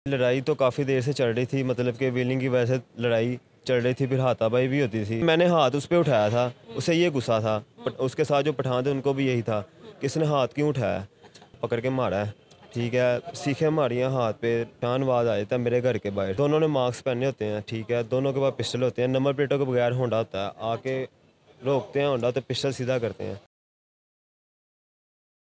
लड़ाई तो काफ़ी देर से चल रही थी, मतलब कि व्हीलिंग की वजह से लड़ाई चल रही थी, फिर हाथापाई भी होती थी। मैंने हाथ उस पर उठाया था, उसे ये गुस्सा था, उसके साथ जो पठान थे उनको भी यही था कि इसने हाथ क्यों उठाया, पकड़ के मारा है। ठीक है, सीखें मारी हैं हाथ पे, पठान आवाज़ आ जाता है मेरे घर के बाहर। दोनों ने मास्क पहने होते हैं, ठीक है, दोनों के पास पिस्टल होते हैं, नंबर प्लेटों के बगैर होंडा होता है, आके रोकते हैं होंडा तो पिस्टल सीधा करते हैं।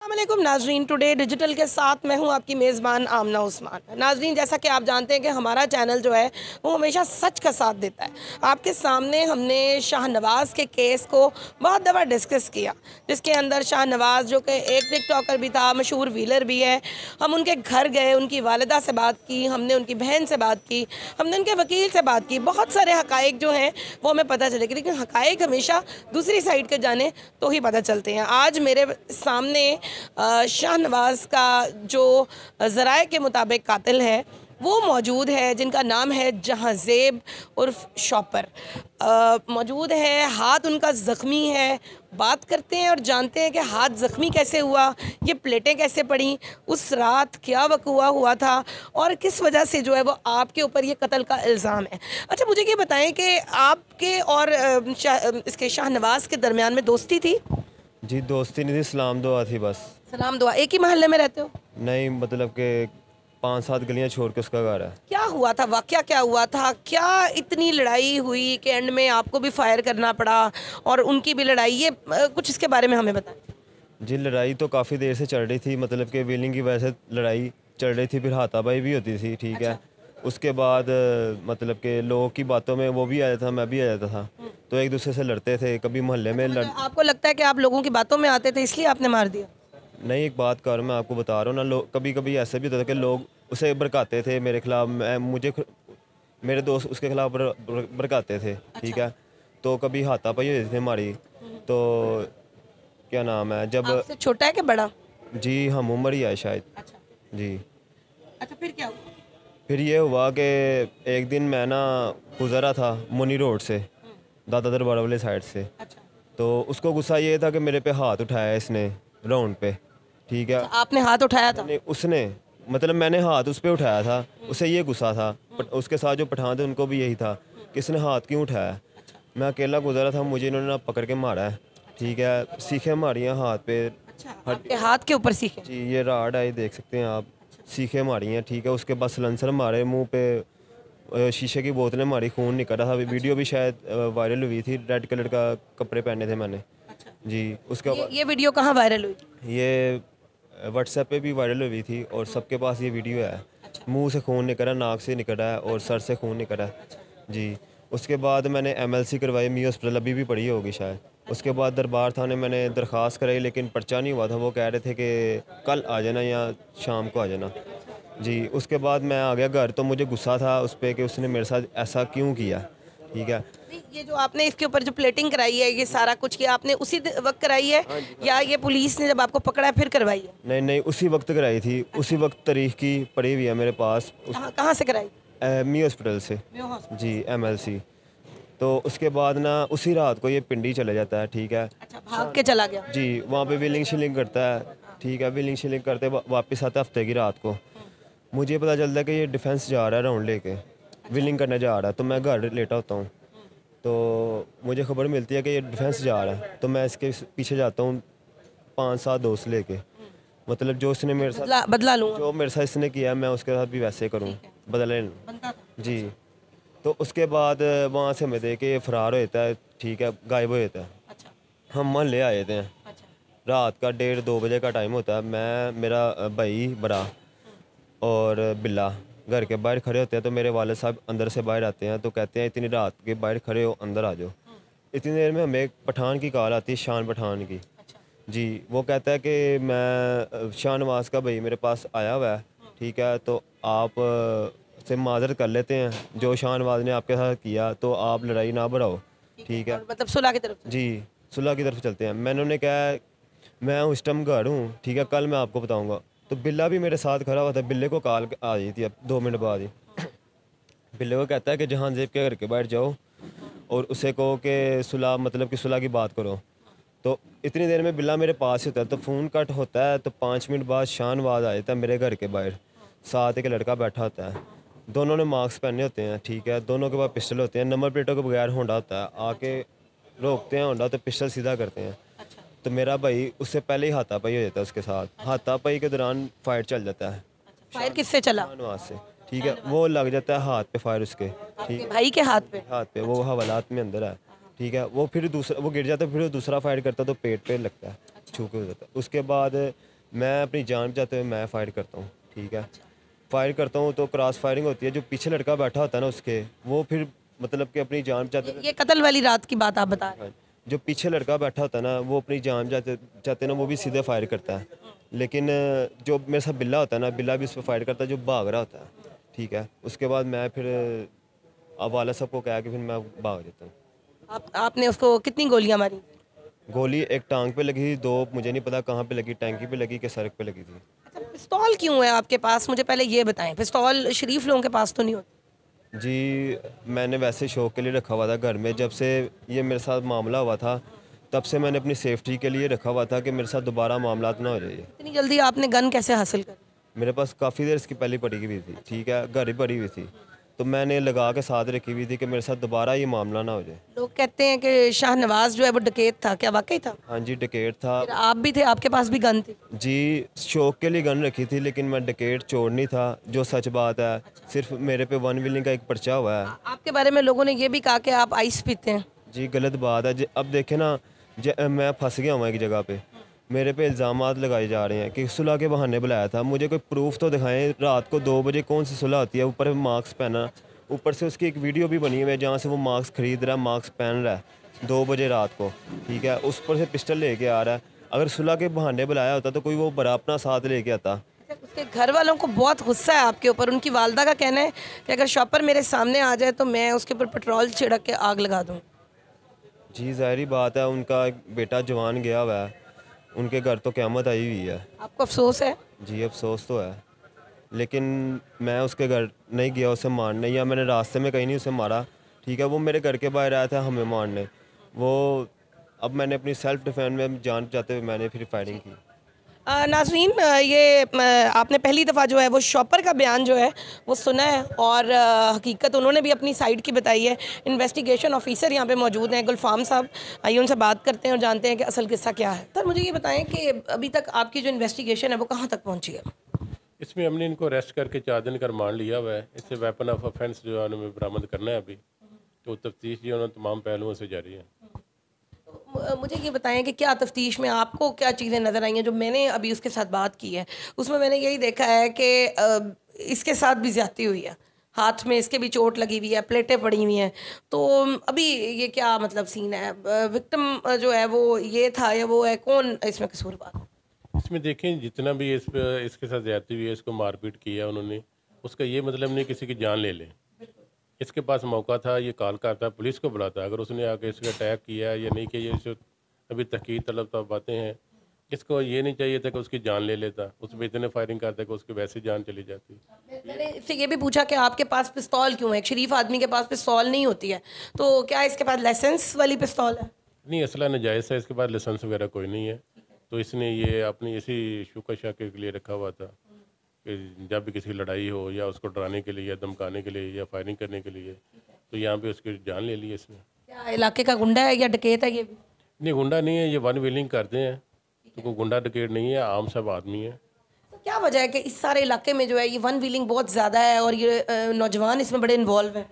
अस्सलामुअलैकुम नाजरीन, टुडे डिजिटल के साथ मैं हूं आपकी मेज़बान आमना उस्मान। नाजरीन, जैसा कि आप जानते हैं कि हमारा चैनल जो है वो हमेशा सच का साथ देता है। आपके सामने हमने शाहनवाज़ के केस को बहुत दफ़ा डिस्कस किया, जिसके अंदर शाहनवाज़ जो कि एक टिकटॉकर भी था, मशहूर व्हीलर भी है। हम उनके घर गए, उनकी वालिदा से बात की, हमने उनकी बहन से बात की, हमने उनके वकील से बात की। बहुत सारे हक़ाइक़ जो हैं वो हमें पता चले, लेकिन हक़ाइक़ हमेशा दूसरी साइड के जाने तो ही पता चलते हैं। आज मेरे सामने शाहनवाज़ का जो ज़राए के मुताबिक कातिल है वो मौजूद है, जिनका नाम है जहांज़ेब उर्फ शॉपर, मौजूद है। हाथ उनका ज़ख्मी है। बात करते हैं और जानते हैं कि हाथ ज़ख्मी कैसे हुआ, ये प्लेटें कैसे पड़ी, उस रात क्या वक़ुआ हुआ था और किस वजह से जो है वो आपके ऊपर ये कत्ल का इल्ज़ाम है। अच्छा, मुझे ये बताएं कि आपके और इसके शाहनवाज़ के दरमियान में दोस्ती थी? जी, दोस्ती नहीं थी, सलाम दुआ थी बस। सलाम दुआ। एक ही मोहल्ले में रहते हो? नहीं, मतलब कि 5-7 गलियां छोड़ के उसका घर है। क्या हुआ था, वाकया क्या हुआ था, क्या इतनी लड़ाई हुई कि एंड में आपको भी फायर करना पड़ा और उनकी भी लड़ाई, ये कुछ इसके बारे में हमें बताएं। जी, लड़ाई तो काफ़ी देर से चल रही थी, मतलब कि व्हीलिंग की वजह से लड़ाई चल रही थी, फिर हाथापाई भी होती थी, ठीक है। उसके बाद मतलब कि लोगों की बातों में वो भी आ जाता था, मैं भी आ जाता था, तो एक दूसरे से लड़ते थे, कभी मोहल्ले में लड़। आपको लगता है कि आप लोगों की बातों में आते थे इसलिए आपने मार दिया? नहीं, एक बात कर, मैं आपको बता रहा हूँ ना, लोग कभी कभी ऐसा भी होता था कि लोग उसे भड़काते थे मेरे खिलाफ, मेरे दोस्त उसके खिलाफ भड़काते थे, ठीक है। तो कभी हाथापाई होती थी हमारी, तो क्या नाम है जब। आपसे छोटा है कि बड़ा? जी, हम उम्र ही है शायद। अच्छा। जी, अच्छा, फिर क्या हुआ? फिर ये हुआ कि एक दिन मैं ना गुज़रा था मुनी रोड से, दादा दरबार वाले साइड से, अच्छा। तो उसको गुस्सा ये था कि मेरे पे हाथ उठाया इसने राउंड पे, ठीक है। अच्छा, आपने हाथ उठाया था? नहीं, उसने, मतलब मैंने हाथ उस पे उठाया था, उसे ये गुस्सा था, उसके साथ जो पठान थे उनको भी यही था कि इसने हाथ क्यों उठाया। मैं अकेला गुजरा था, मुझे इन्होंने ना पकड़ के मारा है, ठीक है, सीखें मारी हैं हाथ पे। अच्छा, आपके हाथ के ऊपर सीखे? जी, ये राड है, देख सकते हैं आप, सीखें मारी हैं, ठीक है। उसके बाद सलेंसर मारे मुंह पे, शीशे की बोतलें मारी, खून निकल रहा था। वीडियो भी शायद वायरल हुई थी, रेड कलर का कपड़े पहने थे मैंने। जी, उसके बाद ये वीडियो कहाँ वायरल हुई? ये व्हाट्सएप पे भी वायरल हुई थी और सबके पास ये वीडियो है। मुंह से खून निकल रहा है, नाक से निकल रहा है और सर से खून निकल रहा है। जी, उसके बाद मैंने एमएलसी करवाई, मी हॉस्पिटल अभी भी पड़ी होगी शायद। उसके बाद दरबार थाने मैंने दरख्वास्त कराई, लेकिन पर्चा नहीं हुआ था। वो कह रहे थे कि कल आ जाना या शाम को आ जाना। जी, उसके बाद मैं आ गया घर, तो मुझे गुस्सा था उस पर कि उसने मेरे साथ ऐसा क्यों किया, ठीक है। नहीं, ये जो आपने इसके ऊपर जो प्लेटिंग कराई है, ये सारा कुछ किया आपने उसी वक्त कराई है या ये पुलिस ने जब आपको पकड़ा है फिर करवाई है? नहीं नहीं, उसी वक्त कराई थी, उसी वक्त तारीख की पड़ी हुई है मेरे पास। कहाँ से कराई? मी हॉस्पिटल से। जी, एमएलसी। तो उसके बाद ना उसी रात को ये पिंडी चले जाता है, ठीक है। अच्छा, भाग के चला गया? जी, वहाँ पे व्हीलिंग शीलिंग करता है, ठीक है। व्हीलिंग शीलिंग करते वापस आता है हफ्ते की रात को। मुझे पता चलता है कि ये डिफेंस जा रहा है राउंड लेके, व्हीलिंग करने जा रहा है, तो मैं घर लेटा होता हूँ। तो मुझे खबर मिलती है कि ये डिफेंस जा रहा है, तो मैं इसके पीछे जाता हूँ 5-7 दोस्त लेके, मतलब जो उसने मेरे साथ बदला लूँगा। जो मेरे साथ इसने किया मैं उसके साथ भी वैसे करूँ, बदला ले लूँ। जी, तो उसके बाद वहाँ से हमें देख के ये फरार हो जाता है, ठीक है, गायब हो जाता है। अच्छा। हम मोहल्ले आए थे, अच्छा। रात का 1:30-2 बजे का टाइम होता है। मैं, मेरा भाई बड़ा और बिल्ला घर के बाहर खड़े होते हैं, तो मेरे वाले साहब अंदर से बाहर आते हैं, तो कहते हैं इतनी रात के बाहर खड़े हो, अंदर आ जाओ। इतनी देर में हमें एक पठान की कॉल आती है, शान पठान की। जी, वो कहता है कि मैं शाहनवाज का भाई मेरे पास आया हुआ है, ठीक है, तो आप से माजरत कर लेते हैं, जो शाहनवाज ने आपके साथ किया, तो आप लड़ाई ना बढ़ाओ, ठीक है। मतलब सुलह की तरफ? जी, सुलह की तरफ चलते हैं। मैंने उन्हें कहा मैं उस टाइम घर हूँ, ठीक है, कल मैं आपको बताऊँगा। तो बिल्ला भी मेरे साथ खड़ा हुआ था, बिल्ले को कॉल आ गई थी अब 2 मिनट बाद ही। बिल्ले को कहता है कि जहांज़ेब के घर के बाहर जाओ और उसे कहो कि सुलह, मतलब कि सुलह की बात करो। तो इतनी देर में बिल्ला मेरे पास ही होता है, तो फ़ोन कट होता है, तो 5 मिनट बाद शाहनवाज आ जाता है मेरे घर के बाहर। साथ एक लड़का बैठा होता है, दोनों ने मास्क पहने होते हैं, ठीक है, दोनों के पास पिस्टल होते हैं, नंबर प्लेटों के बगैर होंडा होता है, आके रोकते हैं होंडा तो पिस्टल सीधा करते हैं। तो मेरा भाई उससे पहले ही हाथापाई हो जाता है उसके साथ, हाथापाई के दौरान फाइट चल जाता है फायर किससे चला? शाहनवाज से, ठीक है, वो लग जाता है हाथ पे फायर उसके, ठीक, आपके भाई के हाथ पे? हाथ पे, वो हवालात में अंदर है, ठीक है, वो फिर दूसरा वो गिर जाता है, फिर वो दूसरा फायर करता है तो पेट पे लगता है, छू के हो जाता है। उसके बाद मैं अपनी जान बचाते हुए मैं फायर करता हूँ, ठीक है, फायर करता हूँ तो क्रॉस फायरिंग होती है, जो पीछे लड़का बैठा होता है ना उसके, वो फिर मतलब कि अपनी जान बचाते ये कत्ल वाली रात की बात आप बता रहे हैं? जो पीछे लड़का बैठा होता है ना वो अपनी जान चाहते ना वो भी सीधे फायर करता है, लेकिन जो मेरे साथ बिल्ला होता है ना, बिल्ला भी उस पर फायर करता है जो भाग रहा होता है, ठीक है। उसके बाद मैं फिर अब वाला सबको कहा कि फिर मैं भाग जाता हूँ। आपने उसको कितनी गोलियां मारी? गोली एक टांग पे लगी थी, दो मुझे नहीं पता कहाँ पे लगी, टैंकी पे लगी कि सर पे लगी थी। अच्छा, पिस्तौल क्यों है आपके पास, मुझे पहले ये बताएं। पिस्तौल शरीफ लोगों के पास तो नहीं होती? जी मैंने वैसे शौक के लिए रखा हुआ था घर में, जब से ये मेरे साथ मामला हुआ था तब से मैंने अपनी सेफ्टी के लिए रखा हुआ था कि मेरे साथ दोबारा मामला ना हो जाए। इतनी जल्दी आपने गन कैसे हासिल कर? मेरे पास काफ़ी देर इसकी पहले पड़ी हुई थी, ठीक है, घर ही पड़ी हुई थी, तो मैंने लगा के साथ रखी हुई थी कि मेरे साथ दोबारा ये मामला ना हो जाए। लोग कहते हैं कि शाहनवाज जो है वो डकैत था, क्या वाकई था? हाँ जी डकैत था। फिर आप भी थे, आपके पास भी गन थी? जी शौक के लिए गन रखी थी, लेकिन मैं डकैत चोर नहीं था, जो सच बात है। सिर्फ मेरे पे वन विलिंग का एक पर्चा हुआ है। आपके बारे में लोगों ने ये भी कहा कि आप आइस पीते हैं। जी गलत बात है। अब देखे ना, मैं फंस गया हूँ एक जगह पे, मेरे पे इल्ज़ामात लगाए जा रहे हैं कि सुलह के बहाने बुलाया था। मुझे कोई प्रूफ तो दिखाएं, रात को 2 बजे कौन सी सुलह होती है, ऊपर मास्क पहना, ऊपर से उसकी एक वीडियो भी बनी हुई है जहाँ से वो मास्क खरीद रहा है, मास्क पहन रहा है 2 बजे रात को, ठीक है, उस पर से पिस्टल लेके आ रहा है। अगर सुलह के बहाने बुलाया होता तो कोई वो बड़ा अपना साथ लेके आता। उसके घर वालों को बहुत गुस्सा है आपके ऊपर। उनकी वालदा का कहना है कि अगर शॉपर मेरे सामने आ जाए तो मैं उसके ऊपर पेट्रोल छिड़क के आग लगा दूँ। जी ज़ाहिरी बात है, उनका एक बेटा जवान गया हुआ है, उनके घर तो क़यामत आई हुई है। आपको अफसोस है? जी अफसोस तो है, लेकिन मैं उसके घर नहीं गया उसे मारने, या मैंने रास्ते में कहीं नहीं उसे मारा, ठीक है, वो मेरे घर के बाहर आया था हमें मारने। वो अब मैंने अपनी सेल्फ डिफेंस में जान बचाते हुए मैंने फिर फायरिंग की। नाज़रीन, ये आपने पहली दफ़ा जो है वो शॉपर का बयान जो है वो सुना है, और हकीकत उन्होंने भी अपनी साइड की बताई है। इन्वेस्टिगेशन ऑफिसर यहाँ पे मौजूद हैं, गुलफाम साहब, आइए उनसे बात करते हैं और जानते हैं कि असल किस्सा क्या है। सर मुझे ये बताएं कि अभी तक आपकी जो इन्वेस्टिगेशन है वो कहाँ तक पहुँची है? इसमें हमने इनको अरेस्ट करके 4 दिन का रिमांड लिया हुआ है। इससे वेपन ऑफ ऑफेंस जो है उन्हें बरामद करना है अभी, तो तफ्तीश जो है तमाम पहलुओं से जारी है। मुझे ये बताएं कि क्या तफ्तीश में आपको क्या चीज़ें नज़र आई हैं? जो मैंने अभी उसके साथ बात की है उसमें मैंने यही देखा है कि इसके साथ भी ज़्यादती हुई है, हाथ में इसके भी चोट लगी हुई है, प्लेटें पड़ी हुई हैं। तो अभी ये क्या मतलब सीन है? विक्टिम जो है वो ये था या वो है, कौन इसमें कसूरवार? इसमें देखें जितना भी इसके साथ ज्यादती हुई है, इसको मारपीट किया उन्होंने, उसका ये मतलब नहीं किसी की जान ले लें। इसके पास मौका था, ये कॉल करता, पुलिस को बुलाता, अगर उसने आके इसका अटैक किया या नहीं किया, ये अभी तहकीक तलब तो बातें हैं। इसको ये नहीं चाहिए था कि उसकी जान ले लेता, उस पर इतने फायरिंग करता कि उसकी वैसे जान चली जाती। मैंने इससे ये भी पूछा कि आपके पास पिस्तौल क्यों है? एक शरीफ आदमी के पास पिस्तौल नहीं होती है, तो क्या इसके पास लाइसेंस वाली पिस्तौल है? नहीं, असला नजायज़ है, इसके पास लाइसेंस वगैरह कोई नहीं है। तो इसने ये अपनी इसी शुक्र शाके के लिए रखा हुआ था कि जब भी किसी लड़ाई हो या उसको डराने के लिए या धमकाने के लिए या फायरिंग करने के लिए, तो यहाँ पे उसकी जान ले ली इसने। क्या इलाके का गुंडा है या डकैत है ये भी? नहीं गुंडा नहीं है, ये वन व्हीलिंग करते हैं, तो कोई गुंडा डकैत नहीं है, आम सब आदमी है। तो क्या वजह है कि इस सारे इलाके में जो है ये वन व्हीलिंग बहुत ज़्यादा है और ये नौजवान इसमें बड़े इन्वॉल्व हैं?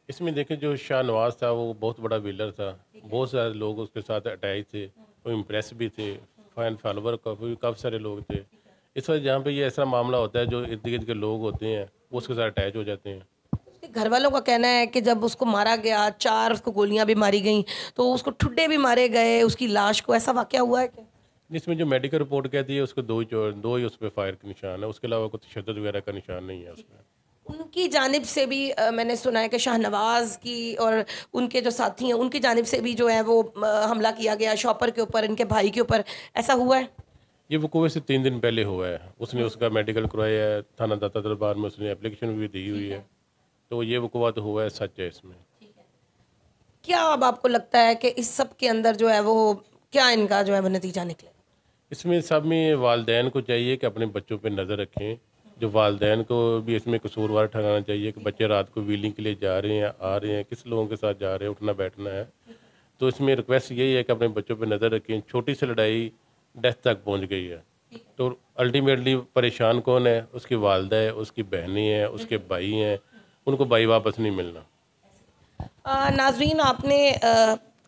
इसमें देखें जो शाहनवाज था वो बहुत बड़ा व्हीलर था, बहुत सारे लोग उसके साथ अटैच थे, वो इम्प्रेस भी थे, फैन फॉलोवर काफ़ी सारे लोग थे। इस वजह जहाँ पे ये ऐसा मामला होता है, जो इर्द गिर्द के लोग होते हैं वो उसके साथ अटैच हो जाते हैं। उसके घर वालों का कहना है कि जब उसको मारा गया, 4 उसको गोलियां भी मारी गई, तो उसको ठुड्डे भी मारे गए उसकी लाश को, ऐसा वाकया हुआ है क्या? इसमें जो मेडिकल रिपोर्ट कहती है उसको दो ही उस पर फायर के निशान है, उसके अलावा कोई तशद्दुद वगैरह का निशान नहीं है उसमें। उनकी जानिब से भी मैंने सुना है कि शाहनवाज की और उनके जो साथी हैं उनकी जानिब से भी जो है वो हमला किया गया शॉपर के ऊपर, इनके भाई के ऊपर, ऐसा हुआ है? ये वकूए से 3 दिन पहले हुआ है, उसने उसका मेडिकल करवाया है, थाना दाता दरबार में उसने एप्लीकेशन भी दी हुई है, तो ये वकूआ तो हुआ है, सच है इसमें। क्या अब आपको लगता है कि इस सब के अंदर जो है वो क्या इनका जो है वो नतीजा निकले? इसमें सब में वालदैन को चाहिए कि अपने बच्चों पे नज़र रखें जो वालिदैन को भी इसमें कसूरवार ठहराना चाहिए कि बच्चे रात को व्हीलिंग के लिए जा रहे हैं, आ रहे हैं, किस लोगों के साथ जा रहे हैं, उठना बैठना है। तो इसमें रिक्वेस्ट यही है कि अपने बच्चों पर नज़र रखें। छोटी सी लड़ाई डेथ तक पहुंच गई है, तो अल्टीमेटली परेशान कौन है? उसकी वालदा है, उसकी बहनें हैं, उसके भाई हैं, उनको भाई वापस नहीं मिलना। नाजरीन, आपने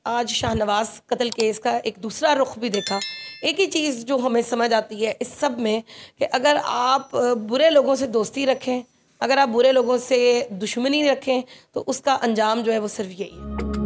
आज शाहनवाज कत्ल केस का एक दूसरा रुख भी देखा। एक ही चीज़ जो हमें समझ आती है इस सब में कि अगर आप बुरे लोगों से दोस्ती रखें, अगर आप बुरे लोगों से दुश्मनी रखें, तो उसका अंजाम जो है वो सिर्फ यही है।